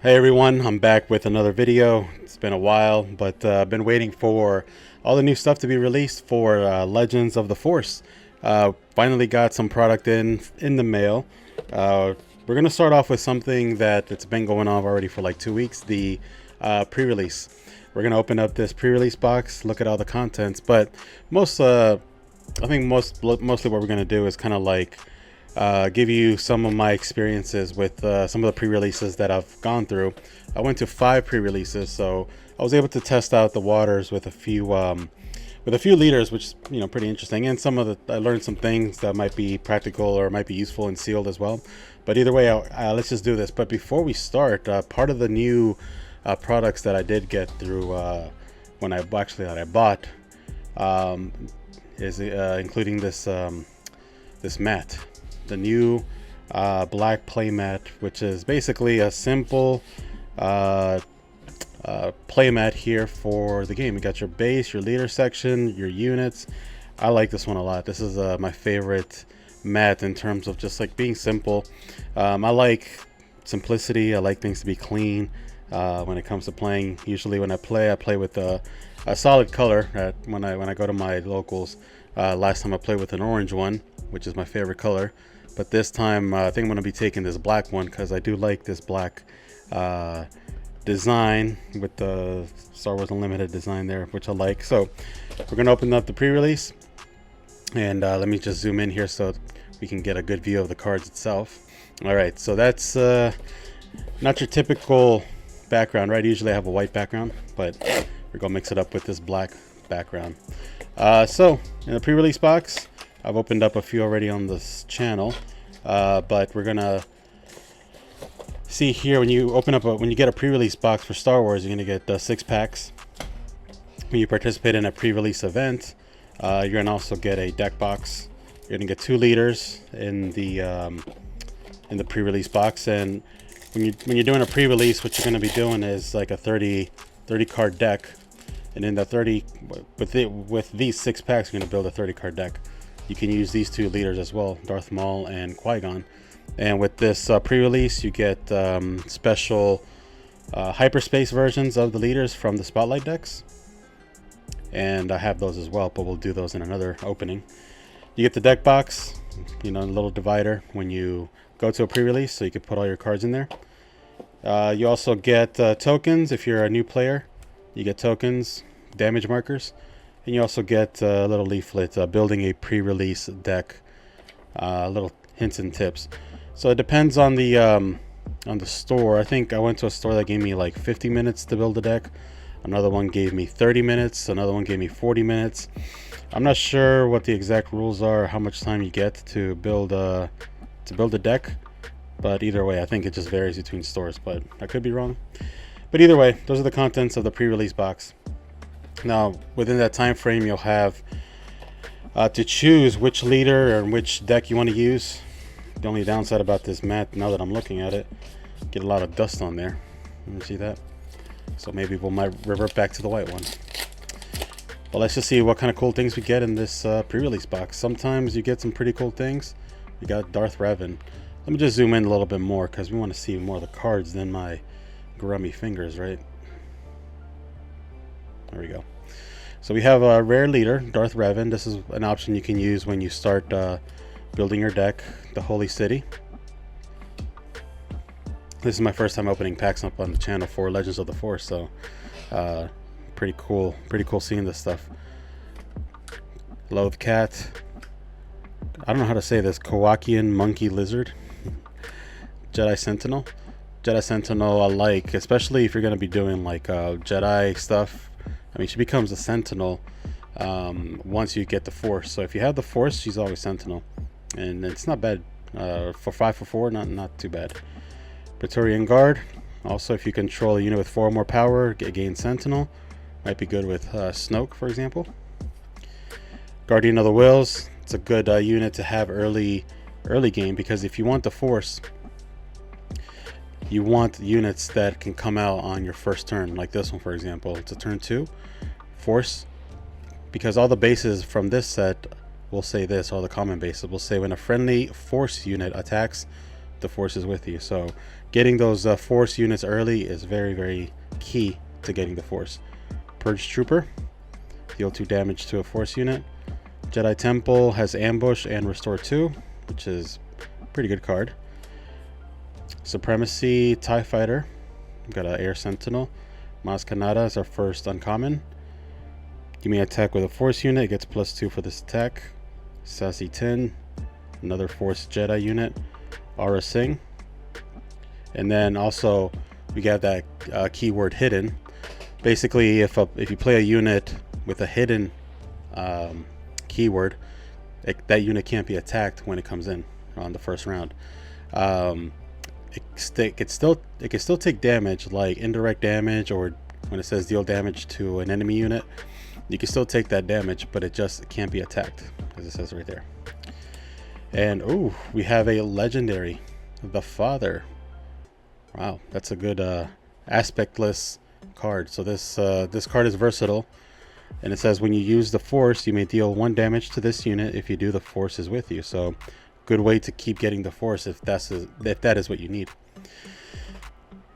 Hey everyone, I'm back with another video. It's been a while, but I've been waiting for all the new stuff to be released for Legends of the Force. Finally got some product in the mail. We're gonna start off with something that it's been going on already for like 2 weeks, the pre-release. We're gonna open up this pre-release box, look at all the contents, but I think mostly what we're gonna do is kind of like give you some of my experiences with some of the pre-releases that I've gone through. I went to 5 pre-releases, so I was able to test out the waters with a few leaders, which is pretty interesting. And I learned some things that might be practical or might be useful in sealed as well. But either way, let's just do this. But before we start, part of the new products that I did get through that I bought is including this this mat. The new black play mat, which is basically a simple play mat here for the game. You got your base, your leader section, your units. I like this one a lot. This is my favorite mat in terms of just like being simple. I like simplicity. I like things to be clean when it comes to playing. Usually when I play with a solid color. When I go to my locals, last time I played with an orange one, which is my favorite color. But this time, I think I'm going to be taking this black one because I do like this black design with the Star Wars Unlimited design there, which I like. So we're going to open up the pre-release. And let me just zoom in here so we can get a good view of the cards itself. All right, so that's not your typical background, right? Usually I have a white background, but we're going to mix it up with this black background. So in the pre-release box, I've opened up a few already on this channel, but we're gonna see here when you get a pre-release box for Star Wars, you're gonna get 6 packs. When you participate in a pre-release event, you're gonna also get a deck box. You're gonna get 2 leaders in the pre-release box, and when you're doing a pre-release, what you're gonna be doing is like a 30 card deck, and in the 30 with these 6 packs, you're gonna build a 30 card deck. You can use these 2 leaders as well, Darth Maul and Qui-Gon. And with this pre-release, you get special hyperspace versions of the leaders from the Spotlight decks. And I have those as well, but we'll do those in another opening. You get the deck box, a little divider when you go to a pre-release, so you can put all your cards in there. You also get tokens if you're a new player. You get tokens, damage markers. And you also get a little leaflet building a pre-release deck, little hints and tips. So it depends on the store. I think I went to a store that gave me like 50 minutes to build a deck. Another one gave me 30 minutes. Another one gave me 40 minutes. I'm not sure what the exact rules are, how much time you get to build a deck. But either way, I think it just varies between stores. But I could be wrong. But either way, those are the contents of the pre-release box. Now, within that time frame, you'll have to choose which leader or which deck you want to use. The only downside about this mat, now that I'm looking at it, get a lot of dust on there. You see that? So maybe we might revert back to the white one. But let's just see what kind of cool things we get in this pre-release box. Sometimes you get some pretty cool things. We got Darth Revan. Let me just zoom in a little bit more because we want to see more of the cards than my grubby fingers, right? There we go. So we have a rare leader, Darth Revan. This is an option you can use when you start building your deck, the Holy City. This is my first time opening packs up on the channel for Legends of the Force, so pretty cool seeing this stuff. Loath Cat. I don't know how to say this. Kowakian Monkey Lizard. Jedi Sentinel. Jedi Sentinel I like, especially if you're going to be doing like Jedi stuff. I mean, she becomes a Sentinel once you get the Force. So if you have the Force, she's always Sentinel. And it's not bad. For 5/4, not too bad. Praetorian Guard. Also, if you control a unit with 4 or more power, gain Sentinel. Might be good with Snoke, for example. Guardian of the Wills. It's a good unit to have early game, because if you want the Force, you want units that can come out on your first turn, like this one, for example. It's a turn 2 Force, because all the bases from this set will say this, all the common bases will say when a friendly Force unit attacks, the Force is with you. So getting those force units early is very, very key to getting the force. Purge Trooper, deal 2 damage to a force unit. Jedi Temple has Ambush and Restore 2, which is a pretty good card. Supremacy TIE Fighter, we've got an Air Sentinel. Maz Kanata is our first uncommon. You may attack with a force unit, it gets +2 for this attack. Sassy Tin, another Force Jedi unit. Aura Singh. And then also we got that keyword hidden. Basically, if you play a unit with a hidden keyword, that unit can't be attacked when it comes in on the first round. It can still take damage, like indirect damage, or when it says deal damage to an enemy unit, you can still take that damage, but it just can't be attacked, as it says right there. And ooh, we have a legendary, the Father. Wow, that's a good aspectless card. So this card is versatile, and it says when you use the Force, you may deal 1 damage to this unit if you do the Force is with you. So good way to keep getting the Force if that is what you need.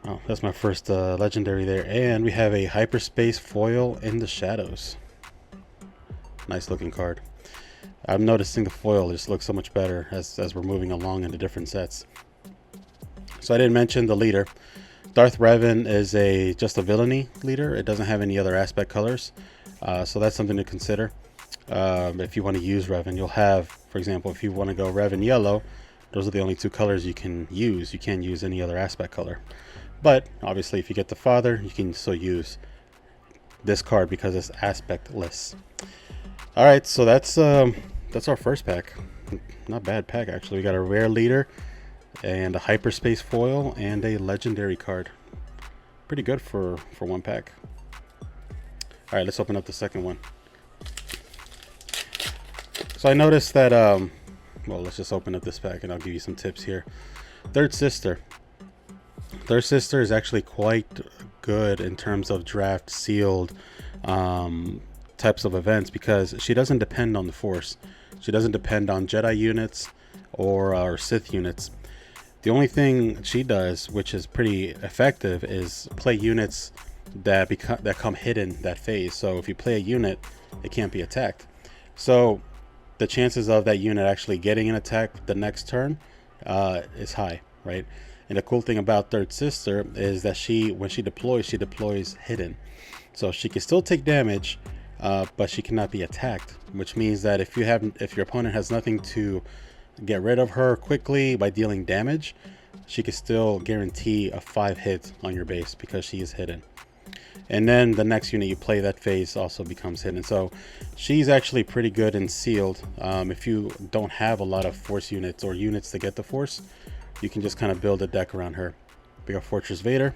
Oh, that's my first legendary there. And we have a hyperspace foil in the shadows. Nice looking card. I'm noticing the foil just looks so much better as we're moving along into different sets. So I didn't mention the leader. Darth Revan is just a villainy leader. It doesn't have any other aspect colors, so that's something to consider. If you want to use Revan, you'll have, for example, if you want to go Revan yellow, those are the only 2 colors you can use. You can't use any other aspect color. But obviously, if you get the Father, you can still use this card because it's aspectless. All right, so that's our first pack. Not bad pack, actually. We got a rare leader and a hyperspace foil and a legendary card. Pretty good for 1 pack. All right, let's open up the second one. So I noticed that well, let's just open up this pack and I'll give you some tips here. Third Sister is actually quite good in terms of draft sealed types of events, because she doesn't depend on the Force. She doesn't depend on Jedi units or Sith units. The only thing she does, which is pretty effective, is play units that come hidden that phase. So if you play a unit, it can't be attacked. So the chances of that unit actually getting an attack the next turn is high, right? And the cool thing about Third Sister is that when she deploys hidden. So she can still take damage, but she cannot be attacked, which means that if your opponent has nothing to get rid of her quickly by dealing damage, she can still guarantee a 5 hit on your base because she is hidden. And then the next unit you play that phase also becomes hidden. So she's actually pretty good and sealed. If you don't have a lot of Force units or units to get the Force, you can just kind of build a deck around her. We got Fortress Vader,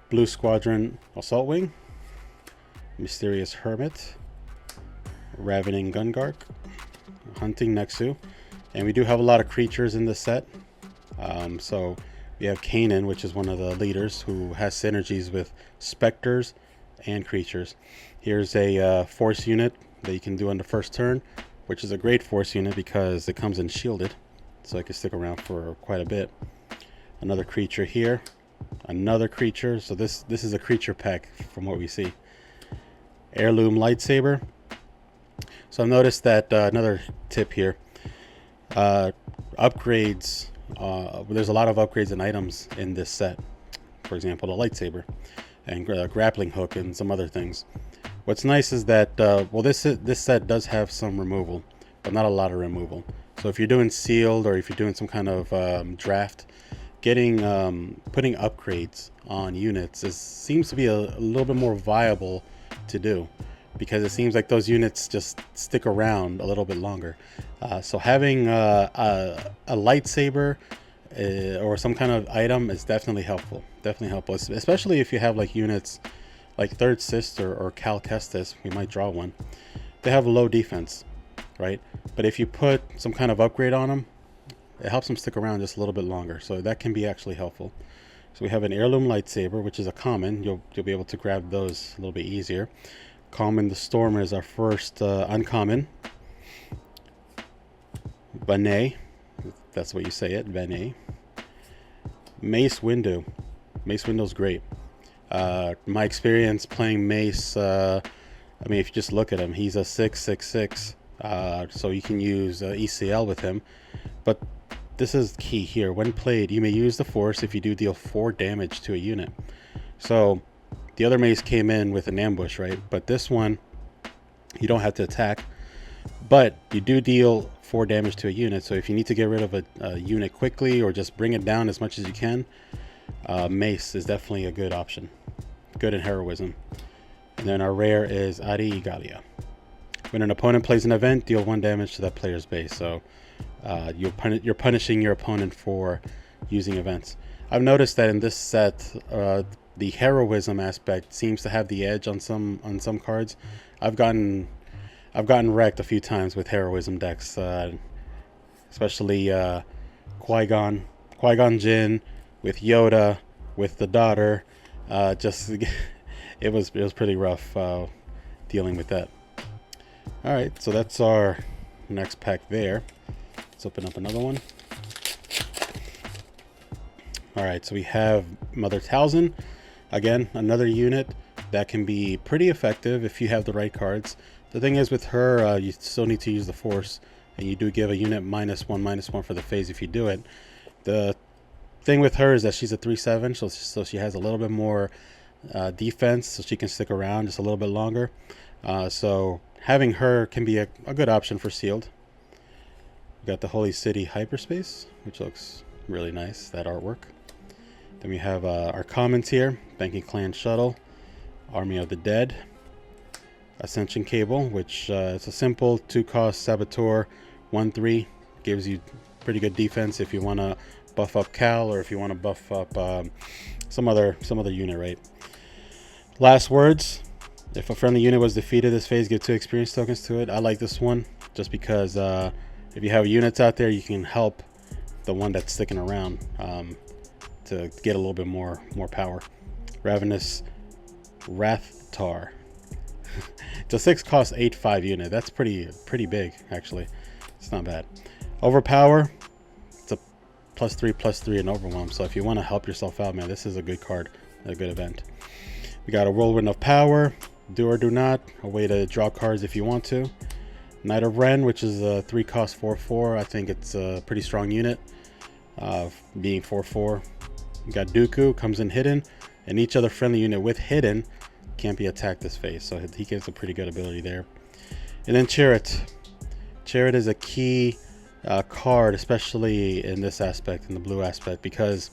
Blue Squadron Assault Wing, Mysterious Hermit, Ravening Gungark, Hunting Nexu, and we do have a lot of creatures in this set. So we have Kanan, which is one of the leaders who has synergies with specters and creatures. Here's a Force unit that you can do on the first turn, which is a great Force unit because it comes in shielded, so it can stick around for quite a bit. Another creature here, another creature. So this is a creature pack from what we see. Heirloom Lightsaber. So I've noticed that another tip here, upgrades, there's a lot of upgrades and items in this set. For example, the lightsaber and grappling hook and some other things. What's nice is that, well, this set does have some removal, but not a lot of removal. So if you're doing sealed or if you're doing some kind of draft, putting upgrades on units seems to be a little bit more viable to do, because it seems like those units just stick around a little bit longer. So having a lightsaber or some kind of item is definitely helpful. Definitely helpful, especially if you have like units like Third Sister or Cal Kestis. We might draw one. They have low defense, right? But if you put some kind of upgrade on them, it helps them stick around just a little bit longer. So that can be actually helpful. So we have an Heirloom Lightsaber, which is a common. You'll be able to grab those a little bit easier. Common the Stormer is our first uncommon. Bene, that's what you say it, Bene. Mace Windu. Mace Windu's great. My experience playing Mace, I mean, if you just look at him, he's a 6/6/6, so you can use ECL with him. But this is key here. When played, you may use the Force if you do deal 4 damage to a unit. So the other Mace came in with an ambush, right? But this one, you don't have to attack, but you do deal 4 damage to a unit. So if you need to get rid of a unit quickly or just bring it down as much as you can, Mace is definitely a good option. Good in heroism. And then our rare is Ari Galia. When an opponent plays an event, deal 1 damage to that player's base. So you're punishing your opponent for using events. I've noticed that in this set, the heroism aspect seems to have the edge on some cards. I've gotten wrecked a few times with heroism decks, especially Qui-Gon Jinn with Yoda, with the daughter. Just it was pretty rough dealing with that. All right, so that's our next pack there. Let's open up another one. All right, so we have Mother Talzin. Again, another unit that can be pretty effective if you have the right cards. The thing is with her, you still need to use the Force, and you do give a unit -1/-1 for the phase if you do it. The thing with her is that she's a 3/7, so she has a little bit more defense, so she can stick around just a little bit longer. So having her can be a good option for sealed. We got the Holy City Hyperspace, which looks really nice, that artwork. Then we have our commons here: Banking Clan Shuttle, Army of the Dead, Ascension Cable, which it's a simple 2-cost Saboteur, 1/3, gives you pretty good defense if you want to buff up Cal, or if you want to buff up some other unit, right? Last words: if a friendly unit was defeated this phase, give 2 experience tokens to it. I like this one just because if you have units out there, you can help the one that's sticking around to get a little bit more power. Ravenous Rathtar. It's a 6-cost 8/5 unit. That's pretty big, actually. It's not bad. Overpower. It's a +3/+3 and overwhelm. So if you want to help yourself out, man, this is a good card, a good event. We got a Whirlwind of Power. Do or do not. A way to draw cards if you want to. Knight of Ren, which is a 3-cost 4/4. I think it's a pretty strong unit, being 4/4. We got Dooku, comes in hidden, and each other friendly unit with hidden can't be attacked this phase, so he gives a pretty good ability there. And then Chariot. Chariot is a key card, especially in this aspect, in the blue aspect, because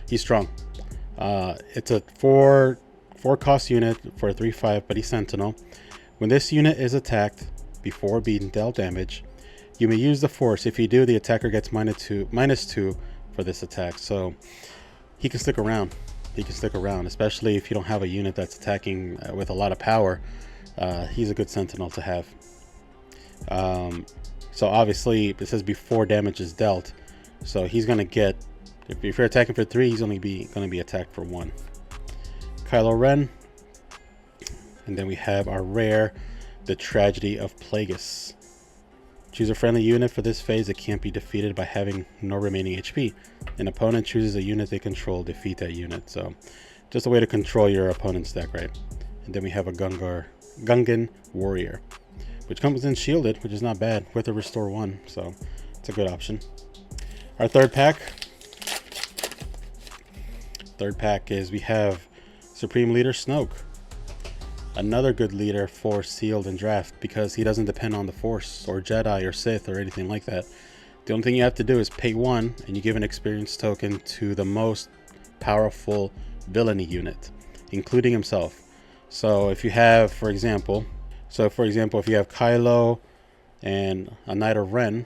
he's strong. It's a 4-cost unit for a 3/5, but he's Sentinel. When this unit is attacked before being dealt damage, you may use the Force. If you do, the attacker gets -2 for this attack. So he can stick around. He can stick around, especially if you don't have a unit that's attacking with a lot of power. He's a good Sentinel to have. So obviously it says before damage is dealt, so he's gonna get, if you're attacking for 3, he's only gonna be attacked for 1. Kylo Ren. And then we have our rare, the Tragedy of Plagueis. Choose a friendly unit for this phase that can't be defeated by having no remaining HP. An opponent chooses a unit they control, defeat that unit. So just a way to control your opponent's deck, right? And then we have a Gungan Warrior, which comes in shielded, which is not bad, with a Restore 1. So it's a good option. Our third pack is, we have Supreme Leader Snoke. Another good leader for sealed and draft, because he doesn't depend on the Force or Jedi or Sith or anything like that. The only thing you have to do is pay 1 and you give an experience token to the most powerful villainy unit, including himself. So if you have, for example, if you have Kylo and a Knight of Ren,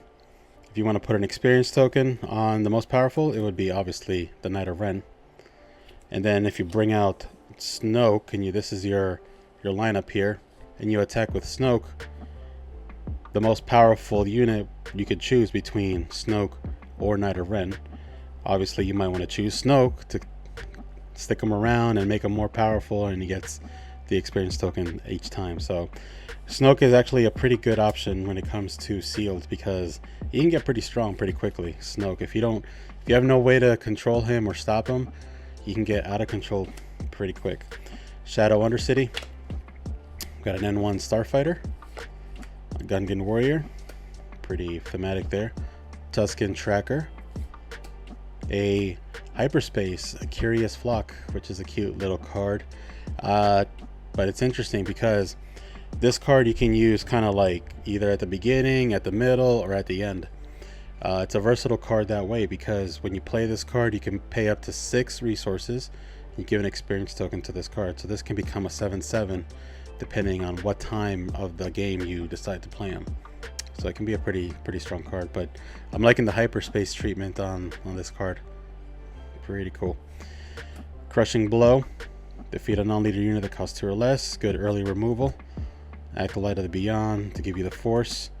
if you want to put an experience token on the most powerful, it would be obviously the Knight of Ren. And then if you bring out Snoke, and this is your lineup here, and you attack with Snoke, the most powerful unit you could choose between Snoke or Knight of Ren. Obviously you might want to choose Snoke to stick him around and make him more powerful, and he gets the experience token each time. So Snoke is actually a pretty good option when it comes to sealed, because he can get pretty strong pretty quickly. Snoke, if you If you have no way to control him or stop him, you can get out of control pretty quick. Shadow Undercity. Got an N1 Starfighter. A Gungan Warrior. Pretty thematic there. Tuscan Tracker. A Hyperspace, a Curious Flock, which is a cute little card. But it's interesting because this card you can use kind of like either at the beginning, at the middle, or at the end. It's a versatile card that way because when you play this card, you can pay up to 6 resources. You give an experience token to this card. So this can become a 7/7 depending on what time of the game you decide to play him. So it can be a pretty strong card, but I'm liking the Hyperspace treatment on this card. Pretty cool. Crushing Blow. Defeat a non-leader unit that costs 2 or less. Good early removal. Acolyte of the Beyond to give you the Force.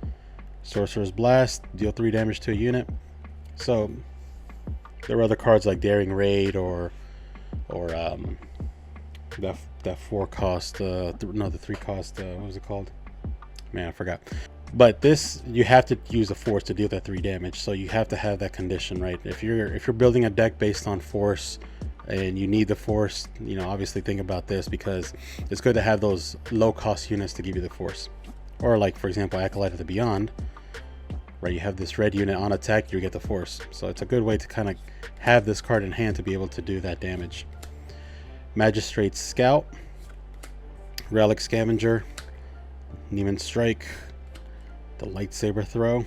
Sorcerer's Blast. Deal 3 damage to a unit. So there are other cards like Daring Raid or that 4 cost, no, the 3 cost, what was it called? Man, I forgot. But this, you have to use the Force to deal that 3 damage, so you have to have that condition, right? If you're building a deck based on Force and you need the Force, you know, obviously think about this because it's good to have those low cost units to give you the Force. Or like, for example, Acolyte of the Beyond, right? You have this red unit on attack, you get the Force. So it's a good way to kind of have this card in hand to be able to do that damage. Magistrate's Scout, Relic Scavenger, Neiman Strike, the Lightsaber Throw.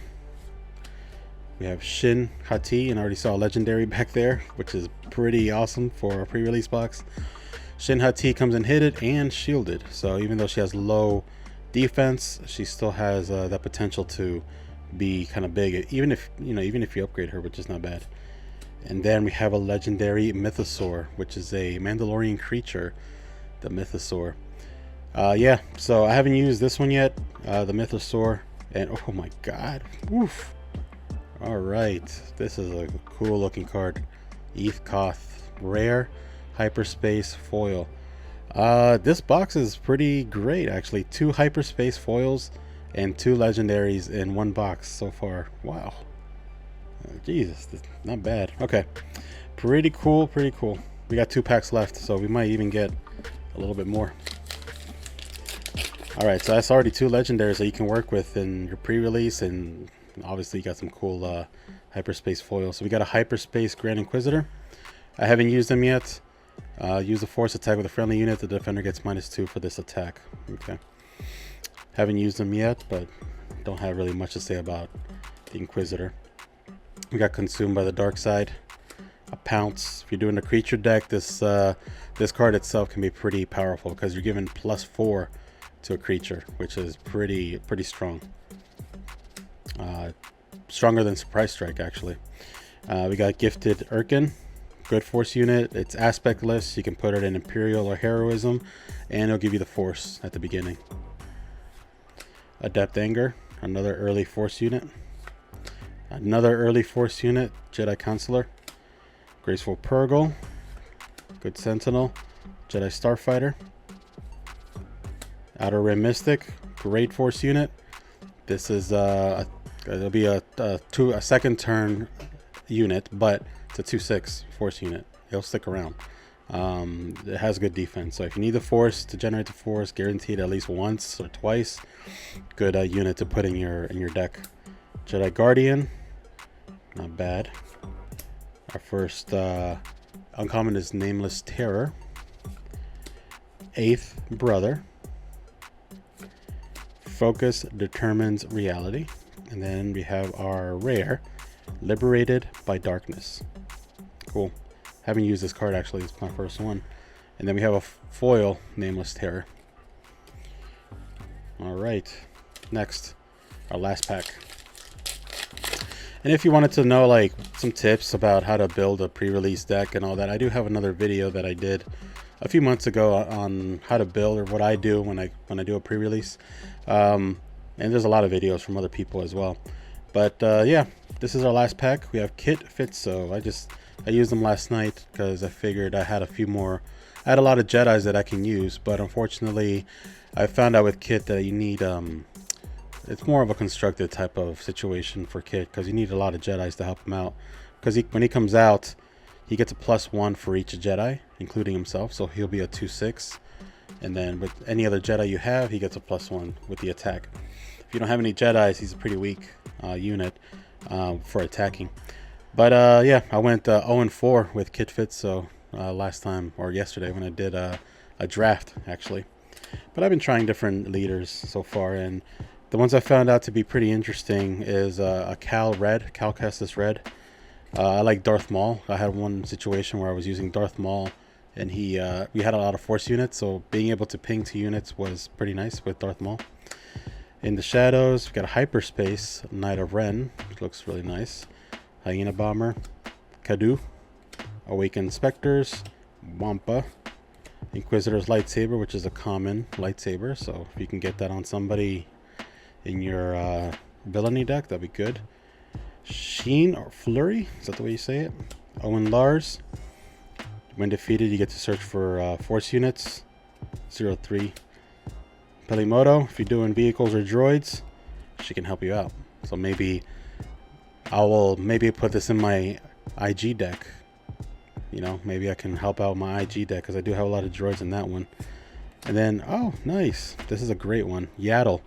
We have Shin Hati, and I already saw a legendary back there, which is pretty awesome for a pre-release box. Shin Hati comes in hitted and shielded, so even though she has low defense, she still has that potential to be kind of big, even if you upgrade her, which is not bad. And then we have a legendary Mythosaur, which is a Mandalorian creature, the Mythosaur. Yeah, so I haven't used this one yet, the Mythosaur, and oh my god, woof. All right, this is a cool looking card. Eth Koth, rare, hyperspace foil. This box is pretty great actually. 2 hyperspace foils and 2 legendaries in one box so far. Wow. Jesus, not bad. Okay, pretty cool. We got 2 packs left, so we might even get a little bit more. All right, so that's already 2 legendaries that you can work with in your pre-release, and obviously you got some cool hyperspace foils. So we got a hyperspace Grand Inquisitor. I haven't used them yet. Use a force attack with a friendly unit. The defender gets -2 for this attack. Okay. Haven't used them yet, but don't have really much to say about the Inquisitor. We got Consumed by the Dark Side. A Pounce. If you're doing a creature deck, this card itself can be pretty powerful because you're given +4 to a creature, which is pretty strong. Stronger than Surprise Strike actually. We got Gifted Urkin. Good Force unit. It's aspectless. You can put it in Imperial or Heroism, and it'll give you the Force at the beginning. Adept Anger. Another early Force unit. Another early Force unit, Jedi Counselor. Graceful Purgle. Good Sentinel. Jedi Starfighter. Outer Rim Mystic. Great Force unit. This is it'll be a second turn unit, but it's a 2/6 Force unit. It'll stick around. It has good defense, so if you need the Force to generate the Force, guaranteed at least once or twice, good unit to put in your deck. Jedi Guardian, not bad. Our first uncommon is Nameless Terror. 8th Brother. Focus Determines Reality. And then we have our rare, Liberated by Darkness. Cool. Haven't used this card actually, it's my first one. And then we have a foil, Nameless Terror. Alright, next, our last pack. And if you wanted to know like some tips about how to build a pre-release deck and all that, I do have another video that I did a few months ago on how to build, or what I do when I do a pre-release. And there's a lot of videos from other people as well. But yeah, this is our last pack. We have Kit Fitzo. I used them last night because I figured I had a few more. I had a lot of Jedis that I can use, but unfortunately I found out with Kit that you need it's more of a constructed type of situation for Kit because you need a lot of Jedis to help him out. because when he comes out, he gets a +1 for each Jedi, including himself, so he'll be a 2/6. And then with any other Jedi you have, he gets a +1 with the attack. If you don't have any Jedis, he's a pretty weak unit for attacking. But yeah, I went 0-4 with kit fits, so last time, or yesterday when I did a draft actually. But I've been trying different leaders so far, and the ones I found out to be pretty interesting is a Cal Kestis Red. I like Darth Maul. I had one situation where I was using Darth Maul, and we had a lot of force units, so being able to ping 2 units was pretty nice with Darth Maul. In the shadows, we've got a Hyperspace Knight of Ren, which looks really nice. Hyena Bomber, Kadu, Awakened Specters, Wampa, Inquisitor's Lightsaber, which is a common lightsaber, so if you can get that on somebody in your villainy deck, that'd be good. Sheen or Flurry, is that the way you say it? Owen Lars. When defeated, you get to search for force units. 0-3. Pelimoto, if you're doing vehicles or droids, she can help you out. So maybe I will put this in my IG deck. You know, maybe I can help out my IG deck because I do have a lot of droids in that one. And then, oh, nice. This is a great one. Yaddle,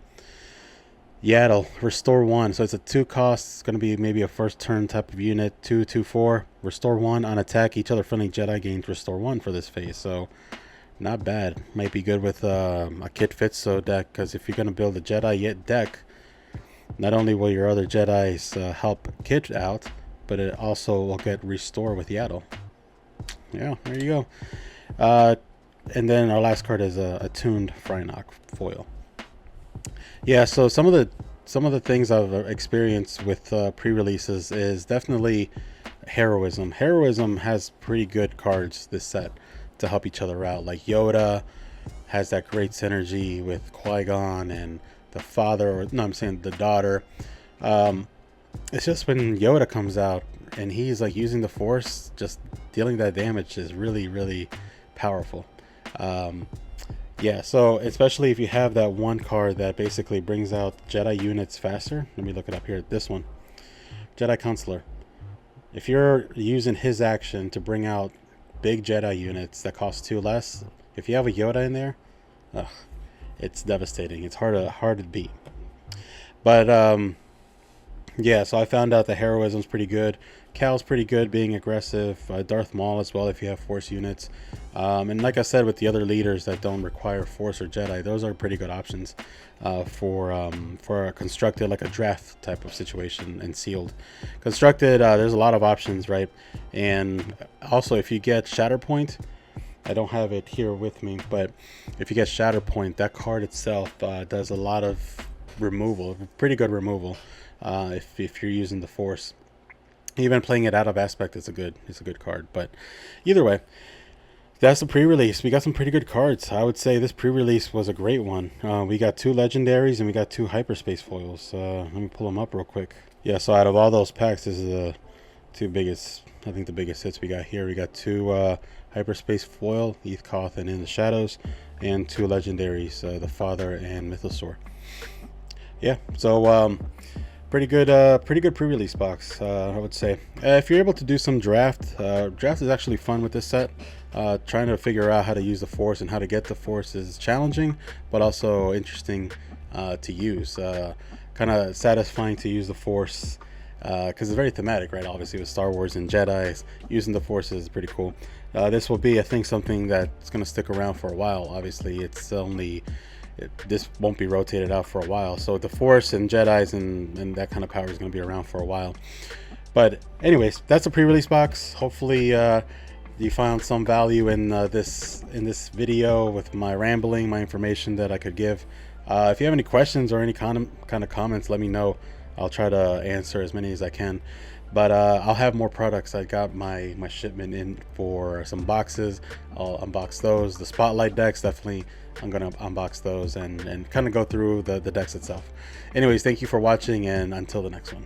restore 1. So it's a 2 cost. It's going to be maybe a first turn type of unit. 2/4. Restore 1 on attack. Each other friendly Jedi gains restore 1 for this phase. So not bad. Might be good with a kit fitso deck, because if you're going to build a Jedi deck, not only will your other Jedis help Kit out, but it also will get restore with Yaddle. Yeah, there you go. And then our last card is a tuned Frynok foil. Yeah, so some of the things I've experienced with pre-releases is definitely heroism. Heroism has pretty good cards this set to help each other out. Like Yoda has that great synergy with Qui-Gon and the father, or no, I'm saying the daughter. It's just when Yoda comes out and he's like using the Force, just dealing that damage is really, really powerful. Yeah, so especially if you have that one card that basically brings out Jedi units faster. Let me look it up here. This one, Jedi Counselor. If you're using his action to bring out big Jedi units that cost 2 less, if you have a Yoda in there, it's devastating. It's hard to beat. But yeah, so I found out the heroism's pretty good. Cal's pretty good being aggressive. Darth Maul as well if you have Force units. And like I said, with the other leaders that don't require Force or Jedi, those are pretty good options for a constructed, like a draft type of situation, and sealed. Constructed, there's a lot of options, right? And also if you get Shatterpoint, I don't have it here with me, but if you get Shatterpoint, that card itself does a lot of removal, pretty good removal, if you're using the Force. Even playing it out of aspect is a good card. But either way, that's the pre-release. We got some pretty good cards. I would say this pre-release was a great one. We got 2 legendaries and we got 2 hyperspace foils. Let me pull them up real quick. Yeah, so out of all those packs, this is the 2 biggest, I think the biggest hits we got here. We got 2 hyperspace foil, Eth Koth and In the Shadows, and 2 legendaries, the Father and Mythosaur. Yeah, so pretty good pre-release box, I would say. If you're able to do some draft is actually fun with this set. Trying to figure out how to use the Force and how to get the Force is challenging, but also interesting to use. Kind of satisfying to use the Force because it's very thematic, right? Obviously with Star Wars and Jedi, using the Force is pretty cool. This will be, I think, something that's going to stick around for a while. Obviously, this won't be rotated out for a while, so the Force and Jedis and that kind of power is going to be around for a while. But anyways, that's a pre-release box. Hopefully you found some value in this video with my rambling, my information that I could give. If you have any questions or any kind of comments, let me know. I'll try to answer as many as I can. But I'll have more products. I got my shipment in for some boxes. I'll unbox those. The Spotlight decks, definitely I'm going to unbox those and kind of go through the decks itself. Anyways, thank you for watching, and until the next one.